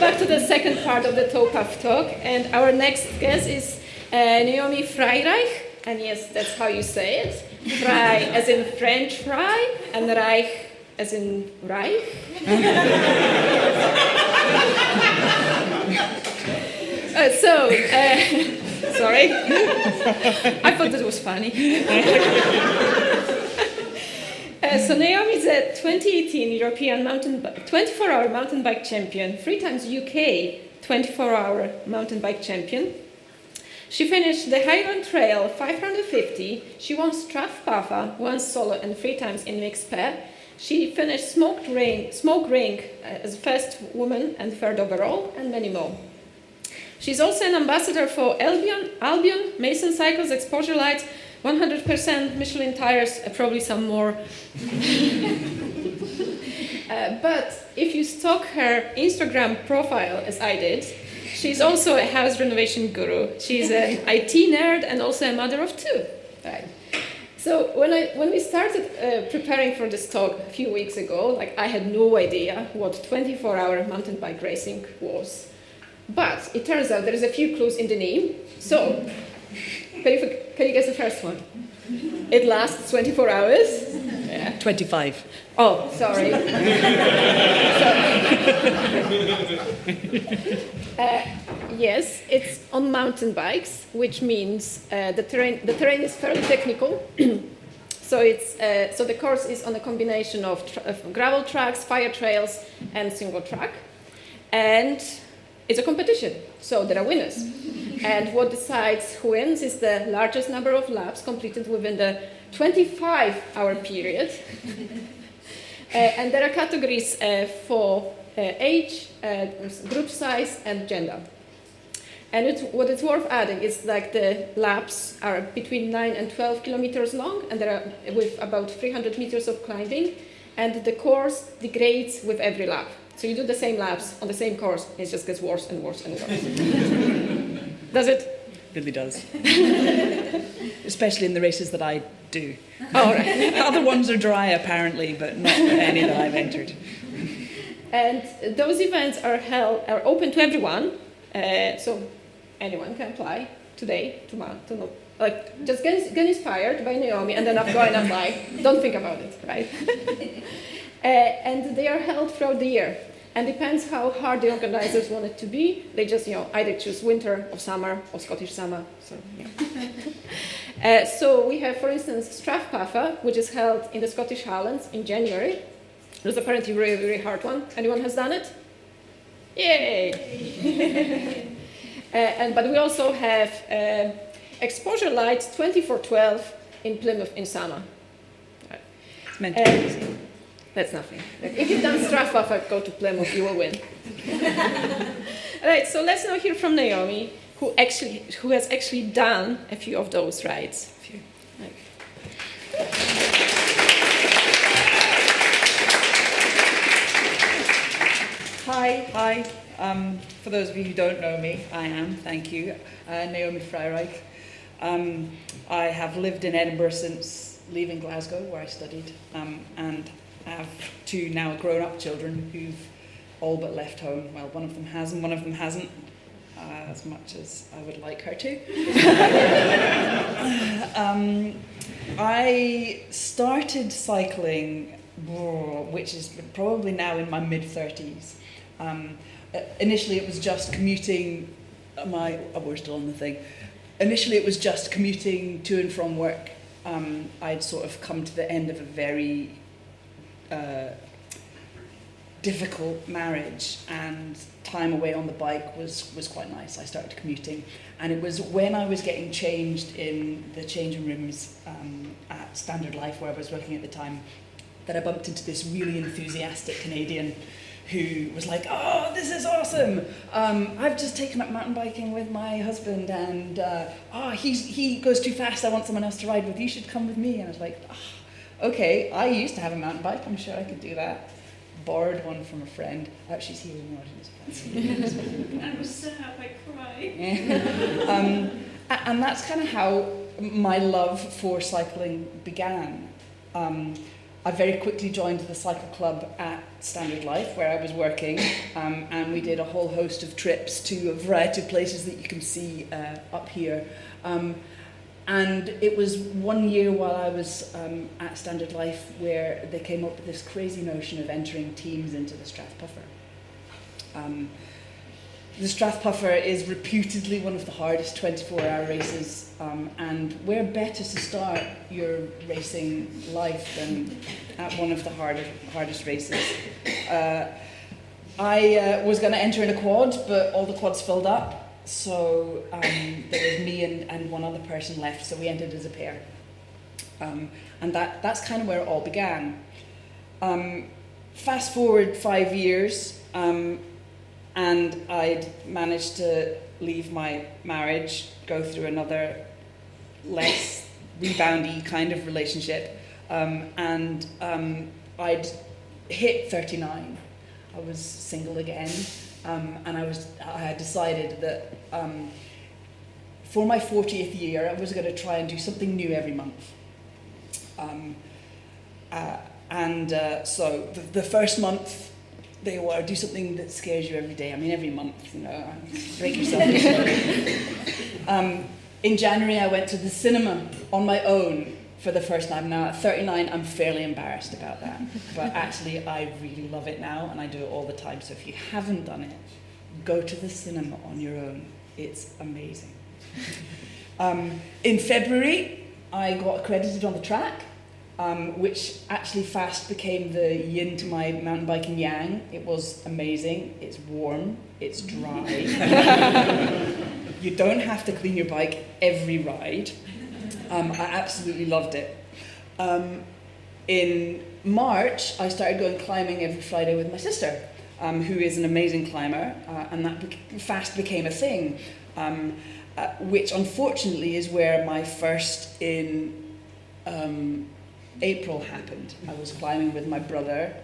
back to the second part of the Towpath talk, and our next guest is Naomi Freireich, and yes, that's how you say it. Frei as in French fry, and Reich as in Reich. Sorry, I thought that was funny. So Naomi is a 2018 European 24-hour mountain bike champion, 3 times UK 24-hour mountain bike champion. She finished the Highland Trail 550. She won Strathpatha once solo and 3 times in mixed pair. She finished Smoke Ring as first woman and third overall, and many more. She's also an ambassador for Albion, Mason Cycles, Exposure Lights, 100% Michelin tires, probably some more. But if you stalk her Instagram profile, as I did, she's also a house renovation guru. She's an IT nerd and also a mother of 2. Right. So when we started preparing for this talk a few weeks ago, I had no idea what 24-hour mountain bike racing was. But it turns out there is a few clues in the name. So, can you guess the first one? It lasts 24 hours? Yeah. 25. Oh, sorry. Yes, it's on mountain bikes, which means the terrain is fairly technical. So the course is on a combination of gravel tracks, fire trails, and single track. And it's a competition, so there are winners. And what decides who wins is the largest number of laps completed within the 25-hour period. And there are categories for age, group size, and gender. And what it's worth adding is the laps are between 9 and 12 kilometers long, and there are with about 300 meters of climbing, and the course degrades with every lap. So you do the same laps on the same course, and it just gets worse and worse and worse. Does it? Really does. Especially in the races that I do. Oh, right. Other ones are dry, apparently, but not any that I've entered. And those events are open to everyone, so anyone can apply today, tomorrow. Just get inspired by Naomi, and then go and apply. Don't think about it, right? And they are held throughout the year. And depends how hard the organizers want it to be. They just, either choose winter or summer or Scottish summer. So, yeah. So we have, for instance, Strathpatha, which is held in the Scottish Highlands in January. It's apparently a really, really hard one. Anyone has done it? Yay! But we also have Exposure Lights 24/12 in Plymouth in summer. It's meant to be easy. That's nothing. If you've done Strathpatha, go to Plymouth, you will win. All right, so let's now hear from Naomi, who has actually done a few of those rides. Hi. For those of you who don't know me, I am, thank you, Naomi Freireich. I have lived in Edinburgh since leaving Glasgow, where I studied, and I have 2 now grown-up children who've all but left home. Well, one of them has and one of them hasn't, as much as I would like her to. I started cycling, which is probably now in my mid-30s. Initially it was just commuting, we're still on the thing. Initially it was just commuting to and from work. I'd sort of come to the end of a very difficult marriage, and time away on the bike was quite nice. I started commuting, and it was when I was getting changed in the changing rooms at Standard Life, where I was working at the time, that I bumped into this really enthusiastic Canadian who was like, "Oh, this is awesome! I've just taken up mountain biking with my husband, and he goes too fast. I want someone else to ride with. You should come with me." And I was like, "Okay, I used to have a mountain bike. I'm sure I could do that." Borrowed one from a friend. She's here in the audience. I was sad. I cried. And that's kind of how my love for cycling began. I very quickly joined the cycle club at Standard Life, where I was working, and we did a whole host of trips to a variety of places that you can see up here. And it was 1 year while I was at Standard Life where they came up with this crazy notion of entering teams into the Strathpuffer. The Strathpuffer is reputedly one of the hardest 24-hour races, and where better to start your racing life than at one of the hardest races. I was going to enter in a quad, but all the quads filled up. So there was me and one other person left, so we entered as a pair. And that's kind of where it all began. Fast forward 5 years, and I'd managed to leave my marriage, go through another less reboundy kind of relationship, and I'd hit 39. I was single again. And I had decided that for my 40th year, I was going to try and do something new every month. So the first month, they were do something that scares you every day. I mean, every month, break yourself. In January, I went to the cinema on my own for the first time. Now, at 39, I'm fairly embarrassed about that. But actually, I really love it now, and I do it all the time. So if you haven't done it, go to the cinema on your own. It's amazing. In February, I got accredited on the track, which actually fast became the yin to my mountain biking yang. It was amazing. It's warm. It's dry. You don't have to clean your bike every ride. I absolutely loved it. In March, I started going climbing every Friday with my sister, who is an amazing climber, and that fast became a thing, which unfortunately is where my first in April happened. I was climbing with my brother,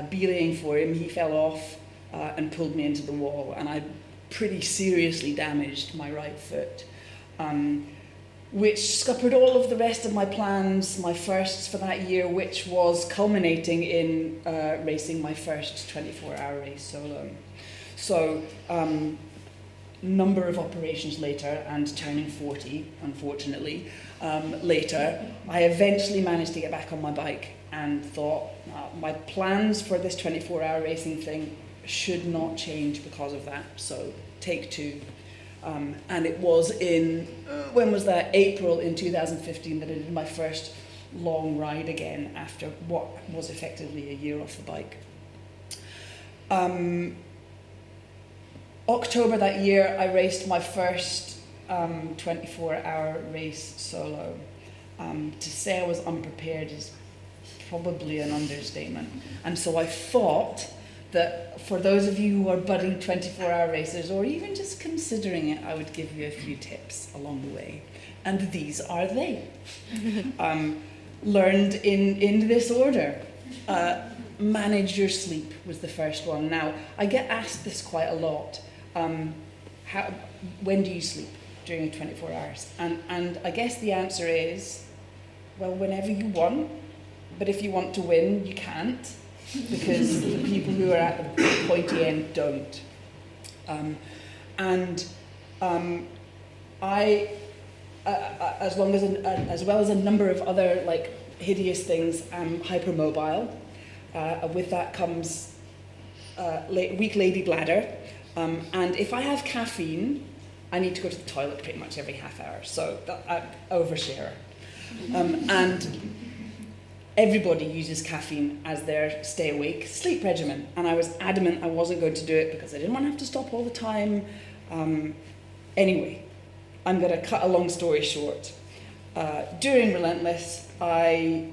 belaying for him. He fell off and pulled me into the wall, and I pretty seriously damaged my right foot. Which scuppered all of the rest of my plans, my firsts for that year, which was culminating in racing my first 24-hour race solo. So, number of operations later, and turning 40, unfortunately, later, I eventually managed to get back on my bike and thought, my plans for this 24-hour racing thing should not change because of that, so take two. And it was in, when was that? April in 2015 that I did my first long ride again after what was effectively a year off the bike. October that year, I raced my first 24-hour race solo. To say I was unprepared is probably an understatement. And so I thought that for those of you who are budding 24-hour racers, or even just considering it, I would give you a few tips along the way. And these are they. Learned in this order. Manage your sleep was the first one. Now, I get asked this quite a lot. When do you sleep during 24 hours? And I guess the answer is, well, whenever you want. But if you want to win, you can't. Because the people who are at the pointy end don't. I, as well as a number of other hideous things, I'm hypermobile. With that comes weak lady bladder, and if I have caffeine, I need to go to the toilet pretty much every half hour. So I overshare, and everybody uses caffeine as their stay awake sleep regimen, and I was adamant I wasn't going to do it because I didn't want to have to stop all the time. Anyway, I'm going to cut a long story short. During Relentless, I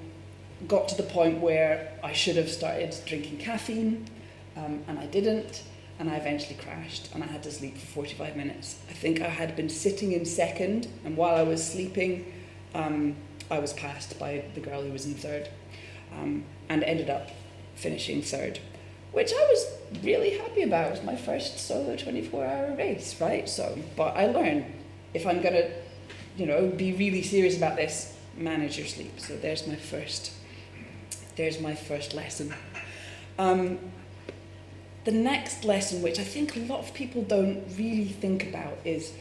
got to the point where I should have started drinking caffeine, and I didn't, and I eventually crashed, and I had to sleep for 45 minutes. I think I had been sitting in second, and while I was sleeping, I was passed by the girl who was in third, and ended up finishing third, which I was really happy about. It was my first solo 24-hour race, right? So, but I learned, if I'm going to, be really serious about this, manage your sleep. So there's my first there's my first lesson. The next lesson, which I think a lot of people don't really think about, is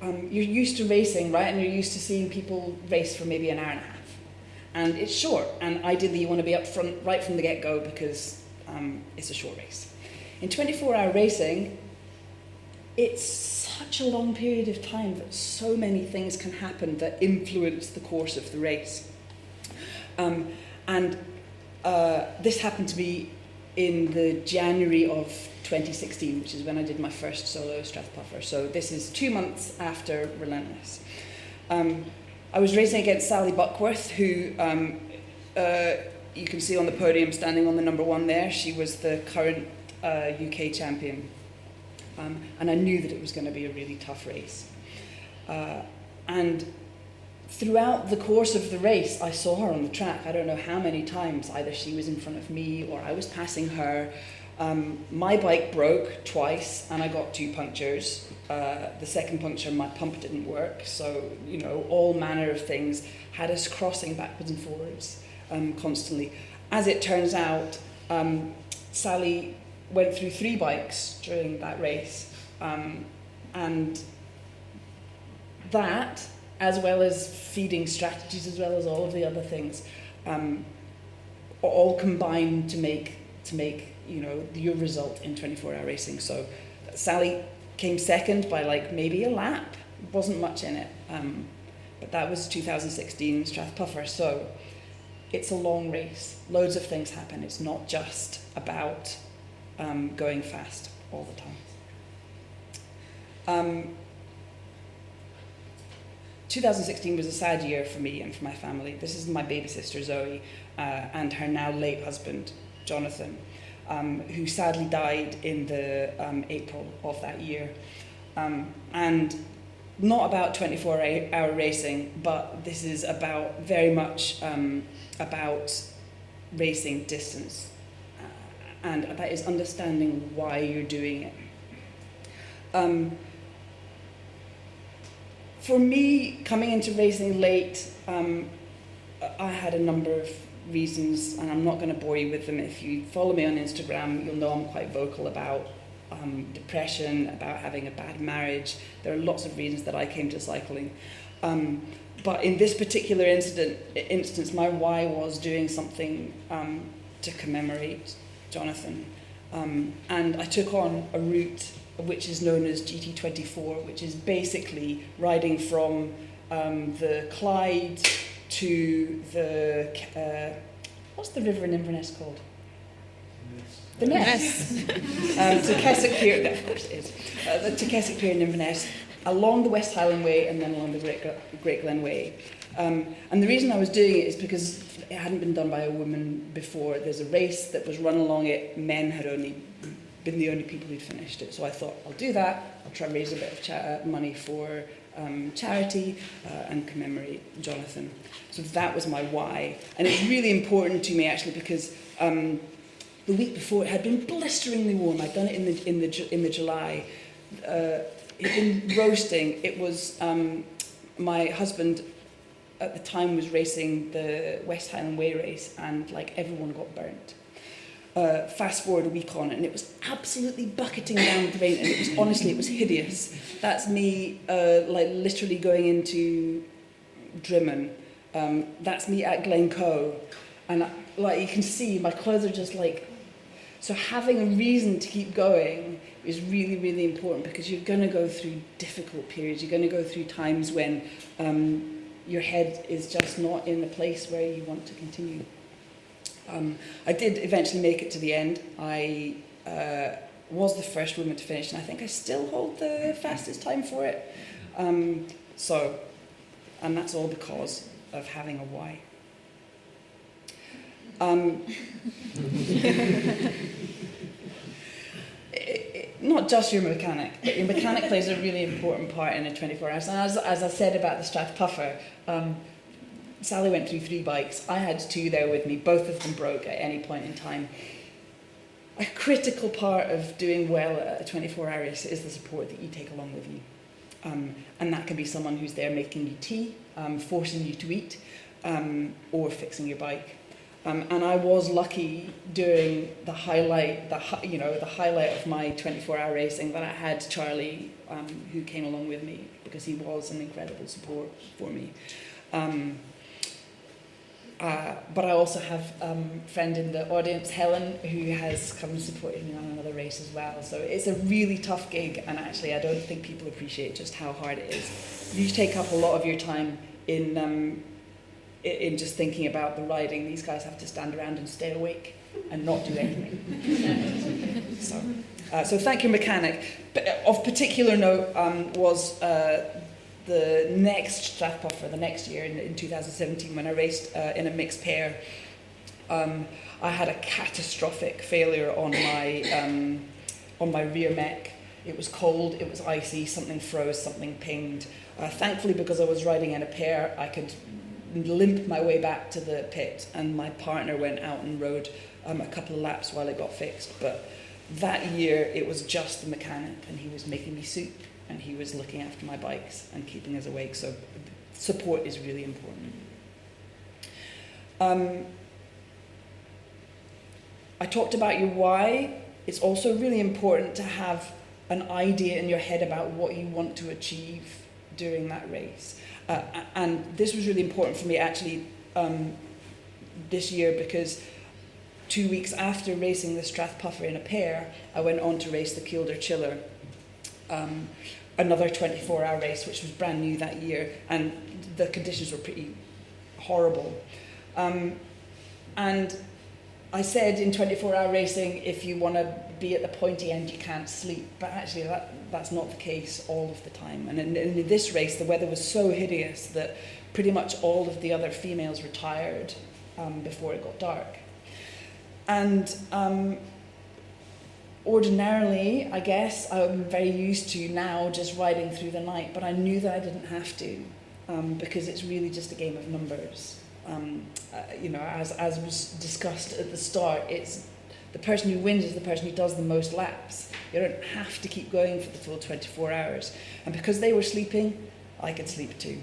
you're used to racing, right? And you're used to seeing people race for maybe an hour and a half. And it's short, and ideally you want to be up front right from the get-go because it's a short race. In 24-hour racing, it's such a long period of time that so many things can happen that influence the course of the race. This happened to me in the January of 2016, which is when I did my first solo Strathpuffer. So this is 2 months after Relentless. I was racing against Sally Buckworth, who you can see on the podium standing on the number 1 there. She was the current UK champion. And I knew that it was going to be a really tough race. And throughout the course of the race, I saw her on the track. I don't know how many times. Either she was in front of me or I was passing her. My bike broke twice and I got 2 punctures. The second puncture, my pump didn't work. So, all manner of things had us crossing backwards and forwards constantly. As it turns out, Sally went through 3 bikes during that race. And that, as well as feeding strategies, as well as all of the other things, all combined to make your result in 24-hour racing. So Sally came second by maybe a lap. Wasn't much in it, but that was 2016 Strathpuffer. So it's a long race. Loads of things happen. It's not just about going fast all the time. 2016 was a sad year for me and for my family. This is my baby sister Zoe and her now late husband Jonathan, who sadly died in the April of that year. And not about 24-hour racing, but this is about very much about racing distance. And that is understanding why you're doing it. For me, coming into racing late, I had a number of reasons, and I'm not going to bore you with them. If you follow me on Instagram, you'll know I'm quite vocal about depression, about having a bad marriage. There are lots of reasons that I came to cycling. But in this particular instance, my why was doing something to commemorate Jonathan. And I took on a route which is known as GT24, which is basically riding from the Clyde to the... what's the river in Inverness called? The Ness. To Keswick Pier, of course it is. To Keswick Pier in Inverness, along the West Highland Way and then along the Great Glen Way. And the reason I was doing it is because it hadn't been done by a woman before. There's a race that was run along it. Men had only been the only people who'd finished it. So I thought, I'll do that. I'll try and raise a bit of money for charity and commemorate Jonathan. So that was my why. And it's really important to me, actually, because the week before it had been blisteringly warm. I'd done it in the July. It had been roasting. It was my husband at the time was racing the West Highland Way race, and everyone got burnt. Fast forward a week on, and it was absolutely bucketing down with rain, and it was hideous. That's me literally going into Drimmen. That's me at Glencoe, and you can see my clothes are just so having a reason to keep going is really, really important, because you're going to go through difficult periods. You're going to go through times when your head is just not in the place where you want to continue. I did eventually make it to the end. I was the first woman to finish, and I think I still hold the fastest time for it. And that's all because of having a why. Not just your mechanic, but your mechanic plays a really important part in a 24 hours. And as I said about the Strathpuffer, Sally went through 3 bikes. I had 2 there with me. Both of them broke at any point in time. A critical part of doing well at a 24-hour race is the support that you take along with you. And that can be someone who's there making you tea, forcing you to eat, or fixing your bike. And I was lucky during the highlight of my 24-hour racing that I had Charlie, who came along with me because he was an incredible support for me. But I also have a friend in the audience, Helen, who has come and supported me on another race as well. So it's a really tough gig, and actually I don't think people appreciate just how hard it is. You take up a lot of your time in just thinking about the riding. These guys have to stand around and stay awake and not do anything. So thank you, mechanic. But of particular note was the next Strathpuffer, the next year in 2017, when I raced in a mixed pair. I had a catastrophic failure on my rear mech. It was cold, it was icy, something froze, something pinged. Thankfully, because I was riding in a pair, I could limp my way back to the pit, and my partner went out and rode a couple of laps while it got fixed. But that year, it was just the mechanic, and he was making me soup, and he was looking after my bikes and keeping us awake. So support is really important. I talked about your why. It's also really important to have an idea in your head about what you want to achieve during that race. And this was really important for me actually this year, because 2 weeks after racing the Strathpuffer in a pair, I went on to race the Kielder Chiller, another 24-hour race, which was brand new that year, and the conditions were pretty horrible. And I said in 24-hour racing, if you want to be at the pointy end, you can't sleep. But actually, that's not the case all of the time. And in this race, the weather was so hideous that pretty much all of the other females retired before it got dark. And ordinarily, I guess, I'm very used to now just riding through the night, but I knew that I didn't have to, because it's really just a game of numbers. As was discussed at the start, it's the person who wins is the person who does the most laps. You don't have to keep going for the full 24 hours. And because they were sleeping, I could sleep too.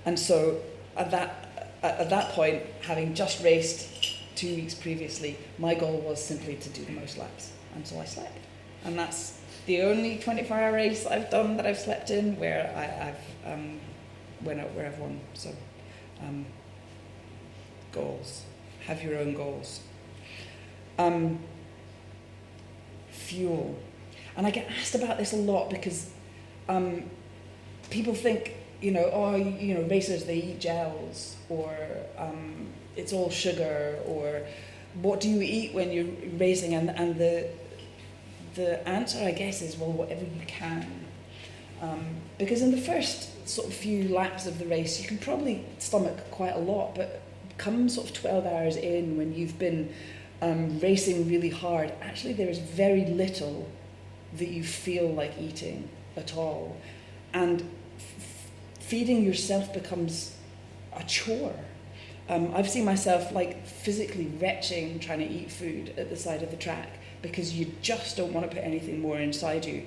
And so at that point, having just raced 2 weeks previously, my goal was simply to do the most laps. And so I slept. And that's the only 24-hour race I've done that I've slept in where I've won. So goals. Have your own goals. Fuel. And I get asked about this a lot because people think, racers, they eat gels, or it's all sugar, or what do you eat when you're racing? And the answer, I guess, is, well, whatever you can. Because in the first sort of few laps of the race, you can probably stomach quite a lot, but come sort of 12 hours in, when you've been racing really hard, actually there is very little that you feel like eating at all. And feeding yourself becomes a chore. I've seen myself like physically retching trying to eat food at the side of the track because you just don't want to put anything more inside you.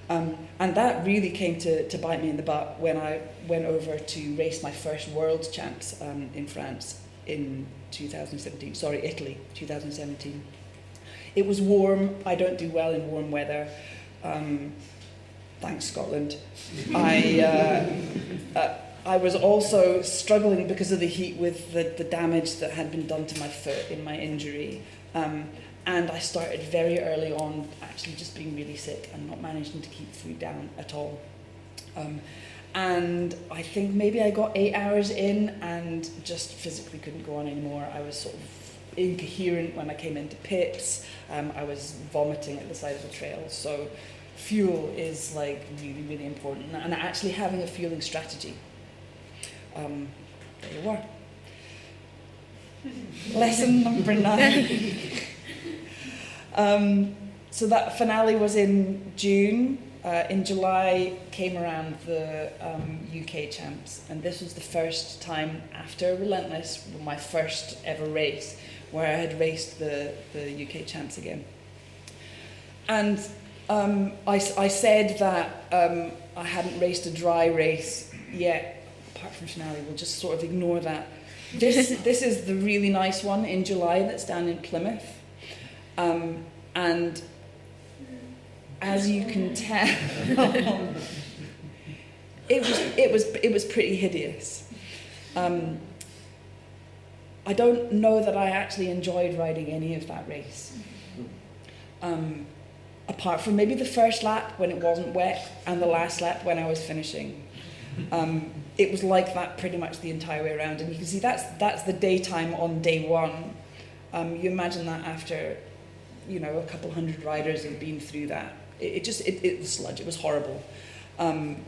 And that really came to bite me in the butt when I went over to race my first World Champs in France in 2017. Sorry, Italy, 2017. It was warm. I don't do well in warm weather. Thanks, Scotland. I was also struggling because of the heat with the damage that had been done to my foot in my injury. And I started very early on actually just being really sick and not managing to keep food down at all. And I think maybe I got 8 hours in and just physically couldn't go on anymore. I was sort of incoherent when I came into pits. I was vomiting at the side of the trail. So fuel is like really, really important. And actually having a fueling strategy. There you are. Lesson number 9. So that finale was in June. In July came around the UK Champs, and this was the first time after Relentless, my first ever race, where I had raced the UK Champs again. And I said that I hadn't raced a dry race yet, apart from finale. We'll just sort of ignore that. This is the really nice one in July that's down in Plymouth. And as you can tell, it was pretty hideous. I don't know that I actually enjoyed riding any of that race. Apart from maybe the first lap when it wasn't wet and the last lap when I was finishing. It was like that pretty much the entire way around. And you can see that's the daytime on day one. You imagine that after, a couple hundred riders had been through that. It was sludge, it was horrible. And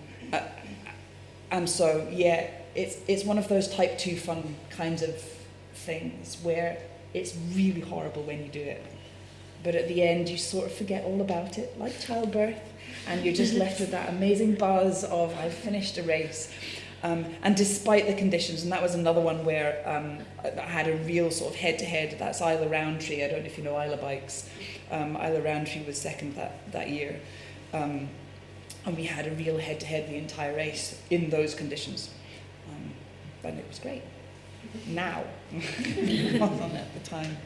so, yeah, it's one of those type 2 fun kinds of things where it's really horrible when you do it. But at the end, you sort of forget all about it, like childbirth, and you're just left with that amazing buzz of, I've finished a race. And despite the conditions, and that was another one where I had a real sort of head-to-head, that's Isla Roundtree. I don't know if you know Isla Bikes. Isla Roundtree was second that year. And we had a real head-to-head the entire race in those conditions. But it was great. Now. Wasn't at the time.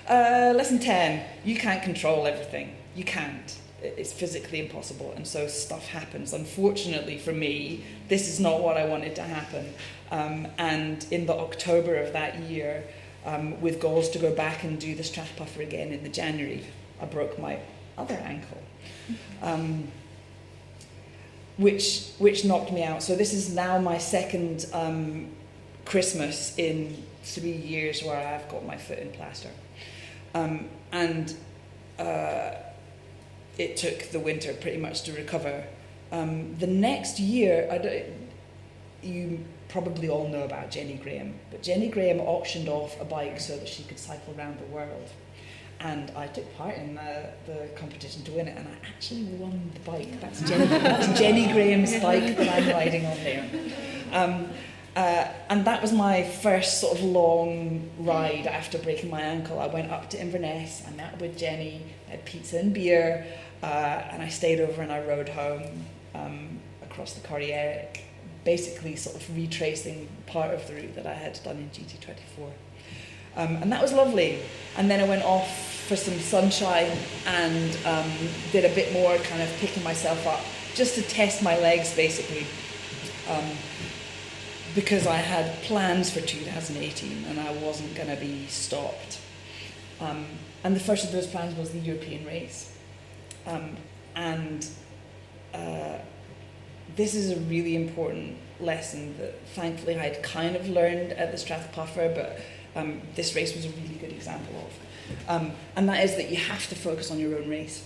Lesson 10, you can't control everything. You can't. It's physically impossible, and so stuff happens. Unfortunately for me, this is not what I wanted to happen. And in the October of that year, with goals to go back and do the Strathpuffer again in the January, I broke my other ankle, which knocked me out. So this is now my second Christmas in 3 years where I've got my foot in plaster. It took the winter pretty much to recover. The next year, you probably all know about Jenny Graham, but Jenny Graham auctioned off a bike so that she could cycle around the world. And I took part in the competition to win it, and I actually won the bike. That's Jenny Graham's bike that I'm riding on there. And that was my first sort of long ride after breaking my ankle. I went up to Inverness, I met with Jenny, had pizza and beer, and I stayed over and I rode home across the Corriere, basically sort of retracing part of the route that I had done in GT24. And that was lovely. And then I went off for some sunshine and did a bit more kind of picking myself up, just to test my legs basically. Because I had plans for 2018 and I wasn't going to be stopped. And the first of those plans was the European race. This is a really important lesson that thankfully I'd kind of learned at the Strathpuffer, but this race was a really good example of. And that is that you have to focus on your own race.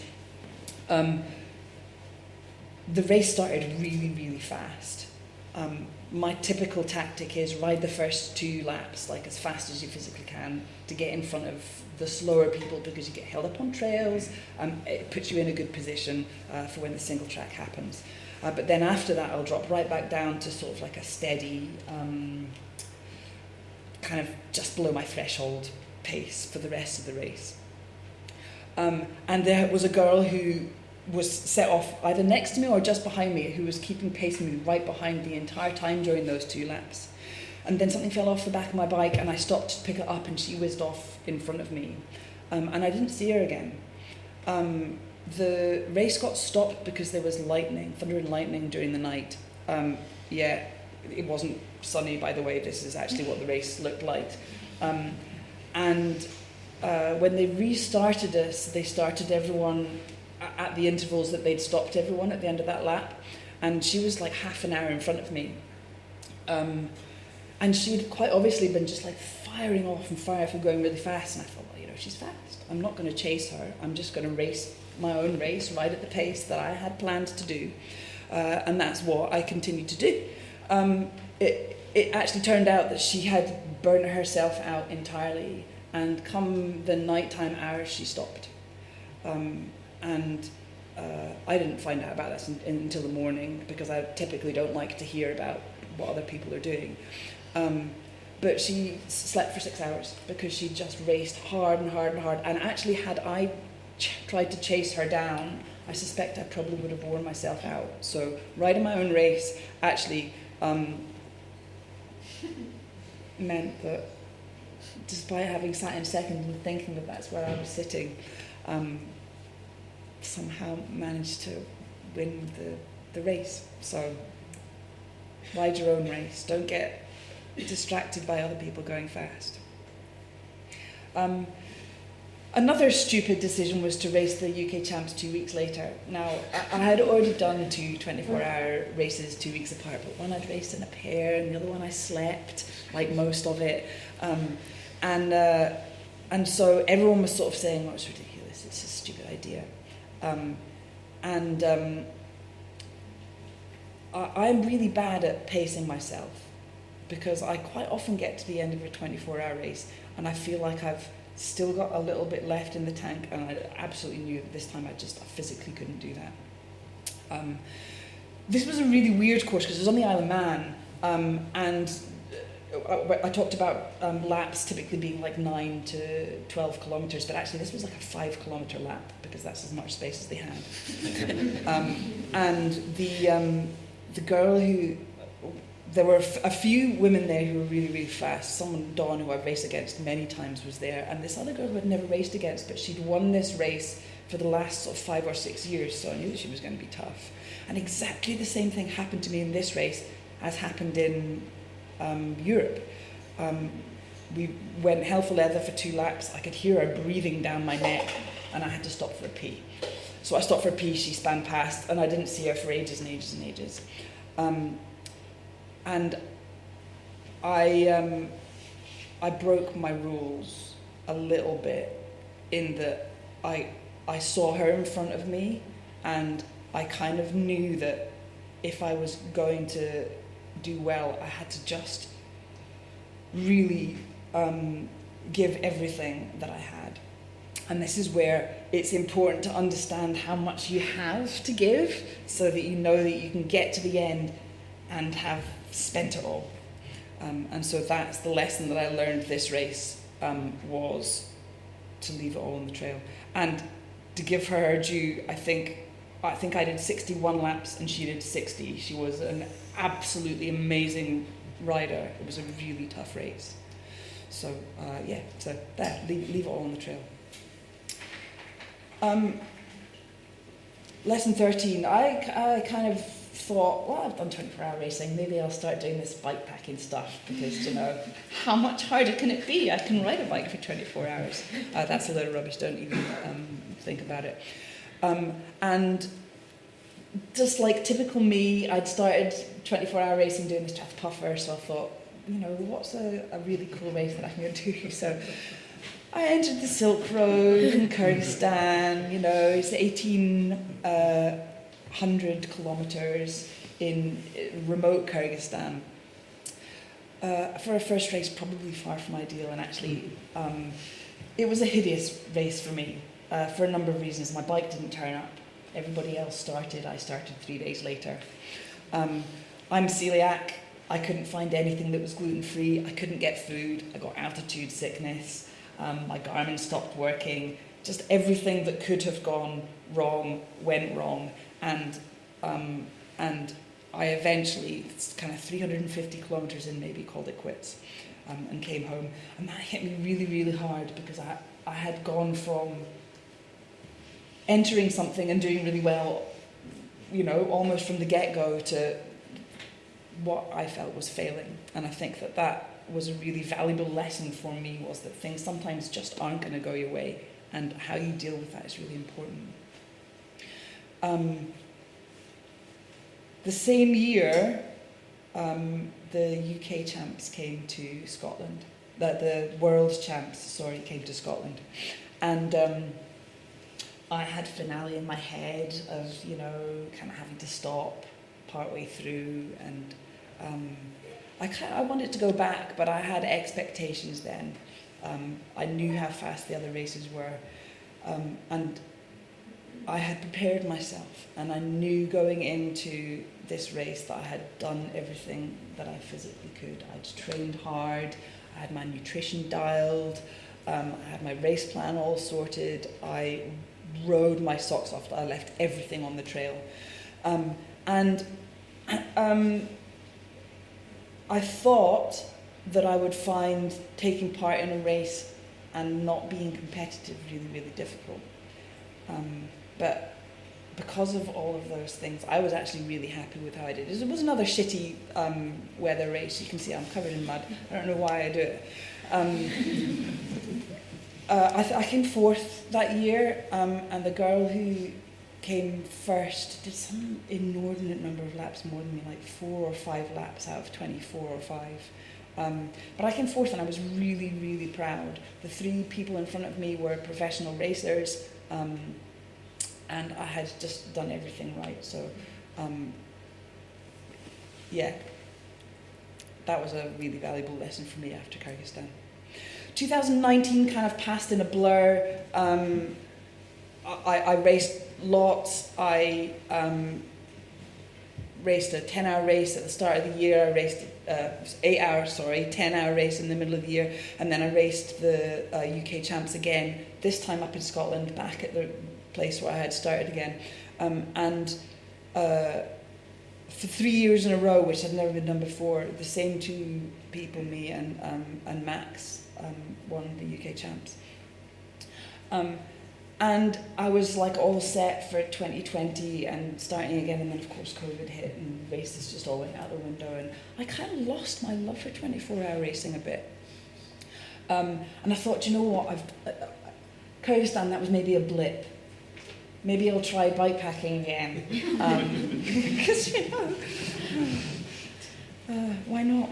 The race started really, really fast. My typical tactic is ride the first 2 laps like as fast as you physically can to get in front of the slower people, because you get held up on trails. It puts you in a good position for when the single track happens. But then after that, I'll drop right back down to sort of like a steady, kind of just below my threshold pace for the rest of the race. And there was a girl who was set off either next to me or just behind me, who was keeping pace with me right behind the entire time during those 2 laps. And then something fell off the back of my bike and I stopped to pick it up and she whizzed off in front of me. And I didn't see her again. The race got stopped because there was lightning, thunder and lightning during the night. It wasn't sunny, by the way. This is actually what the race looked like. When they restarted us, they started everyone at the intervals that they'd stopped everyone at the end of that lap, and she was like half an hour in front of me, and she'd quite obviously been just like firing off and going really fast, and I thought, well, she's fast, I'm not going to chase her, I'm just going to race my own race right at the pace that I had planned to do, and that's what I continued to do. It actually turned out that she had burnt herself out entirely, and come the nighttime hours she stopped. I didn't find out about this until the morning, because I typically don't like to hear about what other people are doing. But she slept for 6 hours because she just raced hard and hard and hard. And actually, had I tried to chase her down, I suspect I probably would have worn myself out. So riding my own race, actually, meant that despite having sat in second and thinking that that's where I was sitting, somehow managed to win the race. So ride your own race. Don't get distracted by other people going fast. Another stupid decision was to race the UK Champs 2 weeks later. Now, I had already done 2 24-hour races 2 weeks apart, but one I'd raced in a pair and the other one I slept, like most of it. And so everyone was sort of saying, oh, it's ridiculous, it's a stupid idea. I'm really bad at pacing myself because I quite often get to the end of a 24-hour race and I feel like I've still got a little bit left in the tank, and I absolutely knew that this time I physically couldn't do that. This was a really weird course because it was on the Isle of Man, and I talked about laps typically being like 9 to 12 kilometres, but actually this was like a 5-kilometre lap because that's as much space as they had. And the girl who... There were a few women there who were really, really fast. Someone, Dawn, who I've raced against many times, was there. And this other girl who I'd never raced against, but she'd won this race for the last sort of 5 or 6 years, so I knew that she was going to be tough. And exactly the same thing happened to me in this race as happened in Europe. We went hell for leather for 2 laps. I could hear her breathing down my neck, and I had to stop for a pee. So I stopped for a pee, she span past, and I didn't see her for ages and ages and ages. And I broke my rules a little bit in that I saw her in front of me, and I kind of knew that if I was going to do well, I had to just really give everything that I had. And this is where it's important to understand how much you have to give so that you know that you can get to the end and have spent it all. And so that's the lesson that I learned this race, was to leave it all on the trail. And to give her due, I think I did 61 laps and she did 60. She was an absolutely amazing rider. It was a really tough race. So so there, leave it all on the trail. Lesson 13, I kind of thought, well, I've done 24-hour racing, maybe I'll start doing this bike packing stuff because, how much harder can it be? I can ride a bike for 24 hours. That's a load of rubbish, don't even think about it. And just like typical me, I'd started 24-hour racing doing the Strath Puffer, so I thought, what's a really cool race that I can go do? So I entered the Silk Road in Kyrgyzstan, it's 1,800 kilometres in remote Kyrgyzstan. For a first race, probably far from ideal, and actually it was a hideous race for me for a number of reasons. My bike didn't turn up. Everybody else started. I started 3 days later. I'm celiac. I couldn't find anything that was gluten-free. I couldn't get food. I got altitude sickness. My Garmin stopped working. Just everything that could have gone wrong went wrong. And I eventually, kind of 350 kilometres in maybe, called it quits and came home. And that hit me really, really hard because I had gone from entering something and doing really well, almost from the get-go to what I felt was failing. And I think that was a really valuable lesson for me, was that things sometimes just aren't going to go your way, and how you deal with that is really important. The same year, the UK champs came to Scotland. The world champs, came to Scotland. And I had finale in my head of, kind of having to stop partway through, and I wanted to go back, but I had expectations then. I knew how fast the other races were, and I had prepared myself, and I knew going into this race that I had done everything that I physically could. I'd trained hard, I had my nutrition dialed, I had my race plan all sorted, I rode my socks off, I left everything on the trail. I thought that I would find taking part in a race and not being competitive really, really difficult. But because of all of those things, I was actually really happy with how I did. It was another shitty weather race. You can see I'm covered in mud. I don't know why I do it. I came fourth that year, and the girl who came first did some inordinate number of laps more than me, like 4 or 5 laps out of 24 or 5. But I came fourth and I was really, really proud. The 3 people in front of me were professional racers, and I had just done everything right. So, yeah, that was a really valuable lesson for me after Kyrgyzstan. 2019 kind of passed in a blur. I raced lots. I raced a 10-hour race at the start of the year. I raced 10-hour race in the middle of the year, and then I raced the UK champs again, this time up in Scotland, back at the place where I had started again. For 3 years in a row, which had never been done before, the same 2 people, me and Max, won the UK champs. And I was like all set for 2020 and starting again, and then of course COVID hit and races just all went out the window, and I kind of lost my love for 24-hour racing a bit. And I thought, you know what, Kyrgyzstan, that was maybe a blip. Maybe I'll try bikepacking again. Because, you know, why not?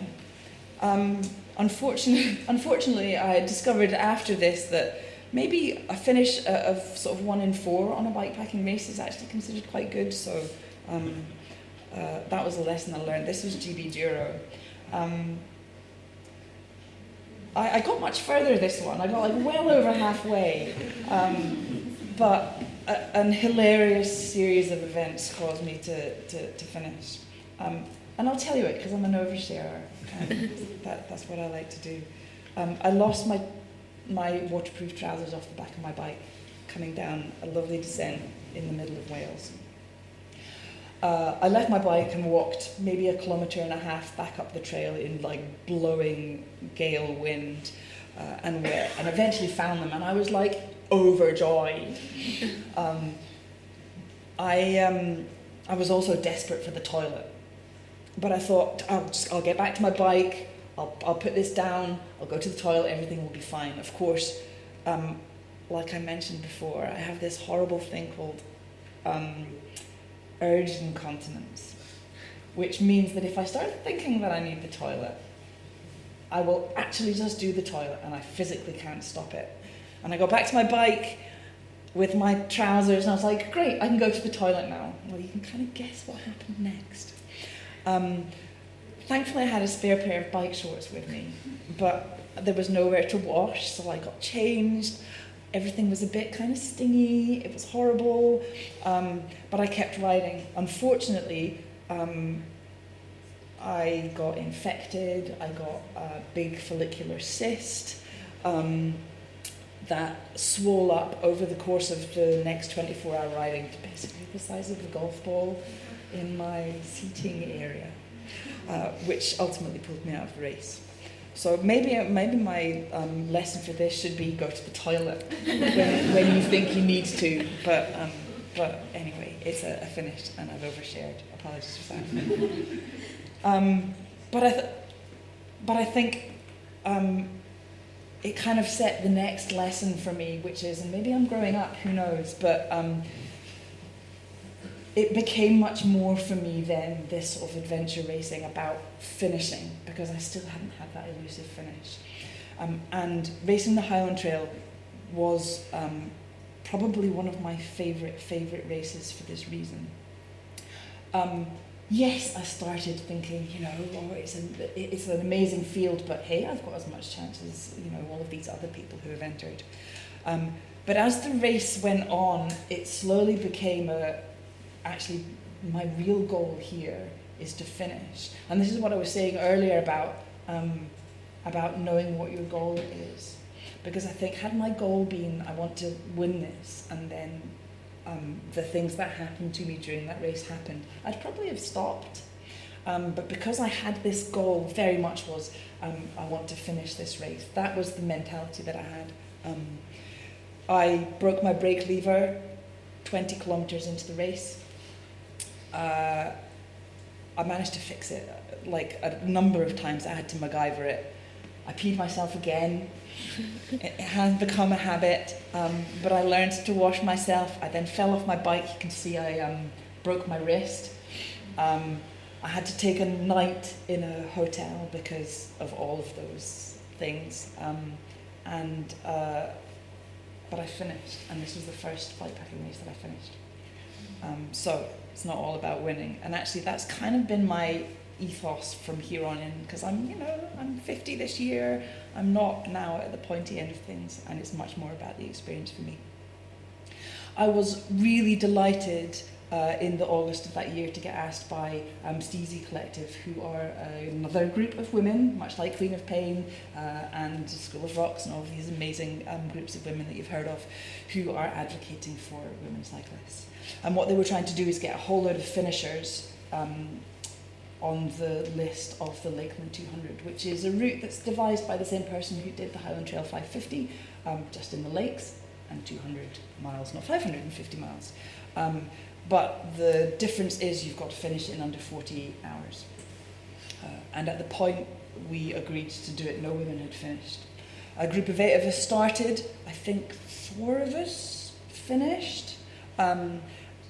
Unfortunately, I discovered after this that maybe a finish of sort of 1 in 4 on a bikepacking race is actually considered quite good. So that was a lesson I learned. This was GB Duro. I got much further this one. I got like well over halfway. But an hilarious series of events caused me to finish. And I'll tell you it because I'm an oversharer. That's what I like to do. I lost my waterproof trousers off the back of my bike coming down a lovely descent in the middle of Wales. I left my bike and walked maybe 1.5 kilometres back up the trail in like blowing gale wind and wet, and eventually found them, and I was like overjoyed. I was also desperate for the toilet, but I thought I'll get back to my bike. I'll put this down, I'll go to the toilet, everything will be fine. Of course, like I mentioned before, I have this horrible thing called urge incontinence, which means that if I start thinking that I need the toilet, I will actually just do the toilet and I physically can't stop it. And I go back to my bike with my trousers and I was like, great, I can go to the toilet now. Well, you can kind of guess what happened next. Thankfully, I had a spare pair of bike shorts with me, but there was nowhere to wash, so I got changed. Everything was a bit kind of stingy. It was horrible, but I kept riding. Unfortunately, I got infected. I got a big follicular cyst that swole up over the course of the next 24-hour riding to basically the size of a golf ball in my seating area. Which ultimately pulled me out of the race. So maybe my lesson for this should be go to the toilet when you think you need to. But anyway, it's a finish, and I've overshared. Apologies for that. But I think it kind of set the next lesson for me, which is, and maybe I'm growing up, who knows, but it became much more for me than this sort of adventure racing about finishing, because I still hadn't had that elusive finish. And racing the Highland Trail was probably one of my favourite races for this reason. Yes, I started thinking, you know, oh, it's an amazing field, but hey, I've got as much chance as, you know, all of these other people who have entered. But as the race went on, it slowly became actually my real goal here is to finish. And this is what I was saying earlier about knowing what your goal is. Because I think had my goal been I want to win this, and then the things that happened to me during that race happened, I'd probably have stopped. But because I had this goal, very much was, I want to finish this race. That was the mentality that I had. I broke my brake lever 20 kilometers into the race. I managed to fix it like a number of times. I had to MacGyver it. I peed myself again. It has become a habit, but I learned to wash myself. I then fell off my bike. You can see I broke my wrist. I had to take a night in a hotel because of all of those things. But I finished, and this was the first bikepacking race that I finished. So it's not all about winning. And actually that's kind of been my ethos from here on in, because I'm 50 this year. I'm not now at the pointy end of things, and it's much more about the experience for me. I was really delighted in the August of that year to get asked by Steezy Collective, who are another group of women, much like Queen of Pain and School of Rocks and all of these amazing groups of women that you've heard of, who are advocating for women cyclists. And what they were trying to do is get a whole load of finishers on the list of the Lakeland 200, which is a route that's devised by the same person who did the Highland Trail 550, just in the lakes, and 200 miles, not 550 miles. But the difference is you've got to finish in under 40 hours. And at the point we agreed to do it, no women had finished. A group of 8 of us started. I think 4 of us finished. And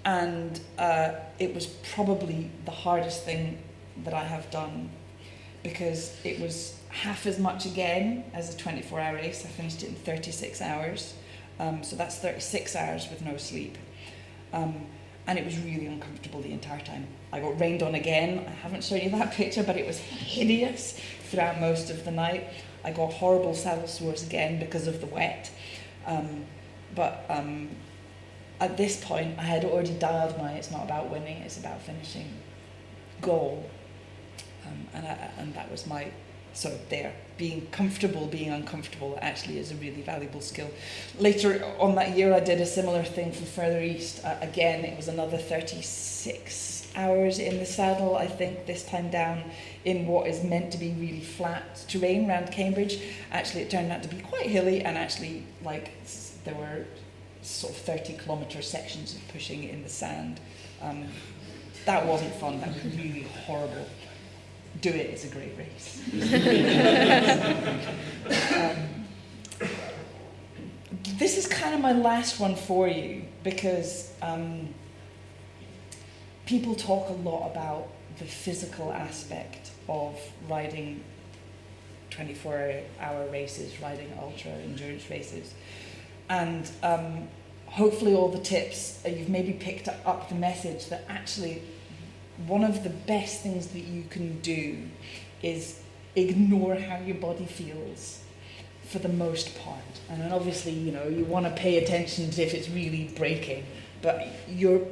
it was probably the hardest thing that I have done, because it was half as much again as a 24-hour race. I finished it in 36 hours. So that's 36 hours with no sleep. And it was really uncomfortable the entire time. I got rained on again. I haven't shown you that picture, but it was hideous throughout most of the night. I got horrible saddle sores again because of the wet. But at this point, I had already dialed my "it's not about winning, it's about finishing" goal. And that was my... So there, being comfortable, being uncomfortable actually is a really valuable skill. Later on that year, I did a similar thing for further east. Again, it was another 36 hours in the saddle, I think, this time down in what is meant to be really flat terrain around Cambridge. Actually, it turned out to be quite hilly, and actually, there were sort of 30-kilometre sections of pushing in the sand. That wasn't fun, that was really horrible. Do it, it's a great race. This is kind of my last one for you, because people talk a lot about the physical aspect of riding 24-hour races, riding ultra endurance races. And hopefully all the tips, you've maybe picked up the message that actually one of the best things that you can do is ignore how your body feels for the most part. And then obviously, you want to pay attention to if it's really breaking, but your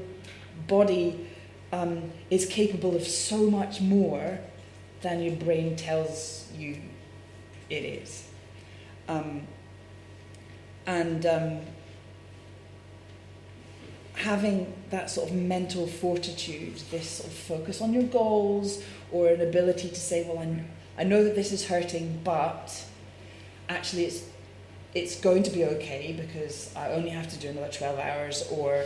body is capable of so much more than your brain tells you it is. Having that sort of mental fortitude, this sort of focus on your goals, or an ability to say, well, I know that this is hurting, but actually it's going to be okay because I only have to do another 12 hours, or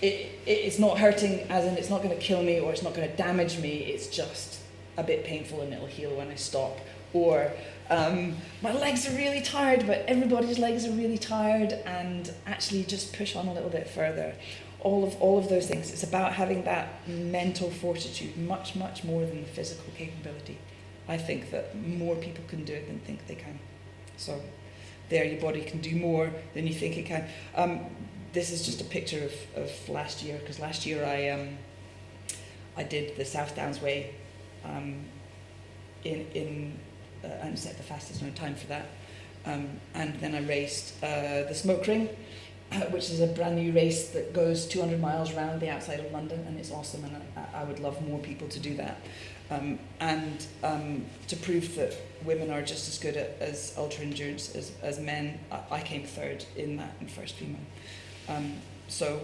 it's not hurting as in it's not going to kill me or it's not going to damage me, it's just a bit painful and it'll heal when I stop. Or my legs are really tired, but everybody's legs are really tired, and actually just push on a little bit further. All of those things. It's about having that mental fortitude, much, much more than the physical capability. I think that more people can do it than think they can. So there, your body can do more than you think it can. This is just a picture of last year, because last year I did the South Downs Way and set the fastest known time for that. And then I raced the Smoke Ring, which is a brand new race that goes 200 miles around the outside of London, and it's awesome, and I would love more people to do that. And to prove that women are just as good as ultra endurance as men, I came third in that and first female. So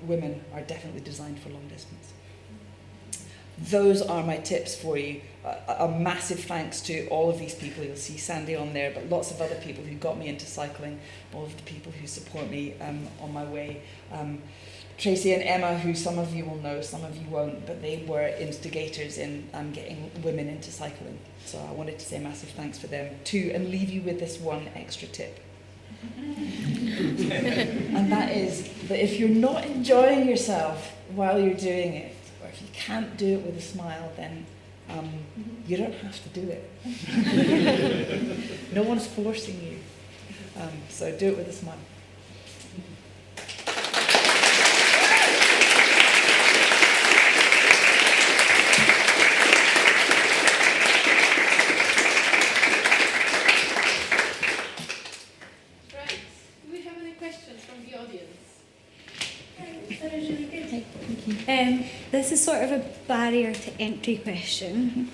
women are definitely designed for long distance. those are my tips for you. A massive thanks to all of these people. You'll see Sandy on there, but lots of other people who got me into cycling, all of the people who support me on my way. Tracy and Emma, who some of you will know, some of you won't, but they were instigators in getting women into cycling. So I wanted to say a massive thanks for them too, and leave you with this one extra tip. And that is that if you're not enjoying yourself while you're doing it, or if you can't do it with a smile, then you don't have to do it. No one's forcing you. So do it with a smile. This is sort of a barrier to entry question.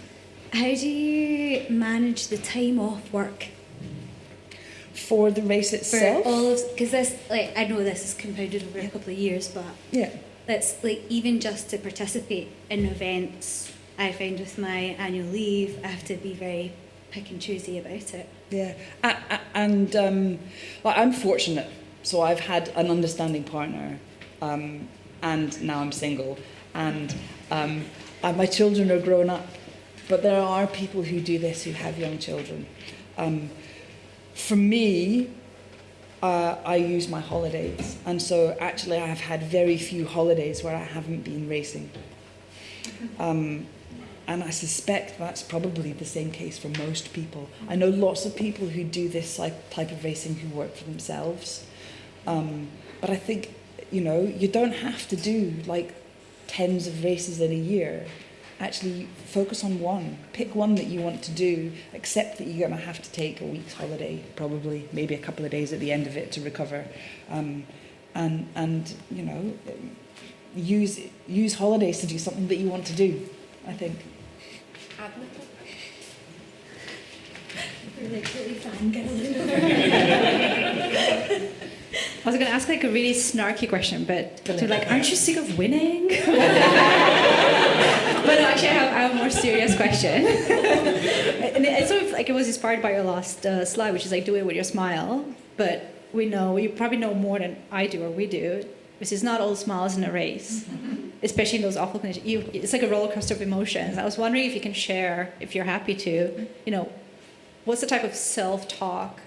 How do you manage the time off work For the race itself? for all of? Because this, like, I know this is compounded over a couple of years, but Yeah. that's like even just to participate in events. I find with my annual leave, I have to be very pick and choosy about it. Yeah, and well, I'm fortunate. So I've had an understanding partner, and now I'm single, and my children are grown up. But there are people who do this who have young children. For me, I use my holidays, and so actually I have had very few holidays where I haven't been racing. And I suspect that's probably the same case for most people. I know lots of people who do this type of racing who work for themselves. But I think, you don't have to do like tens of races in a year. Actually, focus on one. Pick one that you want to do. Accept that you're going to have to take a week's holiday, probably, maybe a couple of days at the end of it to recover. And use holidays to do something that you want to do, I think. Really fangirl. I was going to ask like a really snarky question, but to like, aren't you sick of winning? But actually, I have a more serious question. And it's sort of like it was inspired by your last slide, which is like do it with your smile. But we know, you probably know more than I do or we do, which is not all smiles in a race, especially in those awful conditions. It's like a roller coaster of emotions. I was wondering if you can share, if you're happy to, what's the type of self-talk